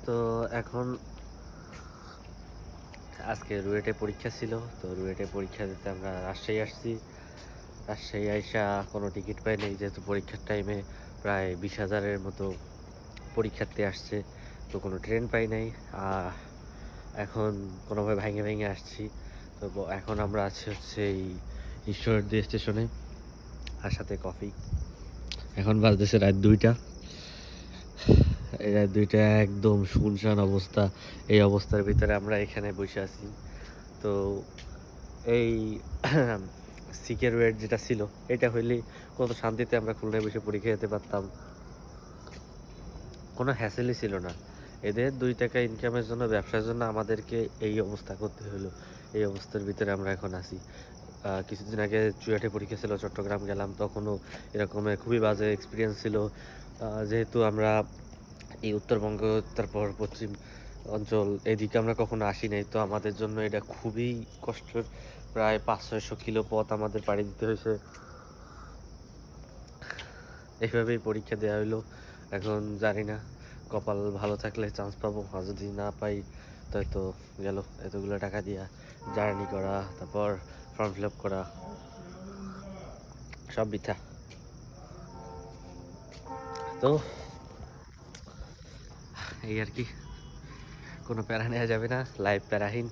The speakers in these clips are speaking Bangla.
তো এখন আজকে রুয়েটে পরীক্ষা ছিল, তো রুয়েটে পরীক্ষা দিতে আমরা রাজশাহী আসছি। রাজশাহী আইসা কোনো টিকিট পাই নাই, যেহেতু পরীক্ষার টাইমে প্রায় 20,000-এর মতো পরীক্ষার্থী আসছে, তো কোনো ট্রেন পাই নাই। এখন কোনোভাবে ভেঙে ভেঙে আসছি। তো এখন আমরা আছি হচ্ছে এই ঈশ্বরদী স্টেশনে, আর সাথে কফি। এখন বাজতেছে রাত 2টা। এই রাত 2টা একদম শুনশান অবস্থা। এই অবস্থার ভিতরে আমরা এখানে বসে আছি। তো এই সিকের ওয়েট যেটা ছিল, এটা হইলে কত শান্তিতে আমরা খুলনায় বসে পরীক্ষা দিতে পারতাম, কোনো হ্যাসেলই ছিল না। এদের 2 টাকা ইনকামের জন্য, ব্যবসার জন্য আমাদেরকে এই অবস্থা করতে হলো। এই অবস্থার ভিতরে আমরা এখন আছি। কিছুদিন আগে চুয়াটে পরীক্ষা ছিল, চট্টগ্রাম গেলাম, তখনও এরকমের খুবই বাজে এক্সপিরিয়েন্স ছিল। যেহেতু আমরা এই উত্তরবঙ্গ, তারপর পশ্চিম অঞ্চল, এদিকে আমরা কখনো আসি নাই, তো আমাদের জন্য এটা খুবই কষ্টের। প্রায় 500-600 কিলো পথ আমাদের পাড়ি দিতে হয়েছে। এইভাবেই পরীক্ষা দেওয়া হইলো। এখন জানি না, কপাল ভালো থাকলে চান্স পাবো, আর যদি না পাই তো গেল এতগুলো টাকা দিয়া জার্নি করা, তারপর ফর্ম ফিল আপ করা, সব বৃথা। তো এই আর কি, কোনো প্যারা নেওয়া যাবে না, লাইফ প্যারাহীন,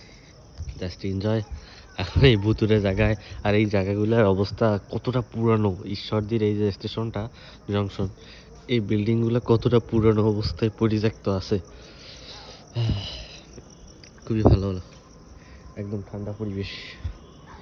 জাস্ট এনজয়। এখন এই ভুতুরে জায়গায়, আর এই জায়গাগুলোর অবস্থা কতটা পুরানো, ঈশ্বরদীর এই যে স্টেশনটা, জংশন, এই বিল্ডিংগুলো কতটা পুরানো অবস্থায় পরিত্যক্ত আছে। খুবই ভালো হলো, একদম ঠান্ডা পরিবেশ।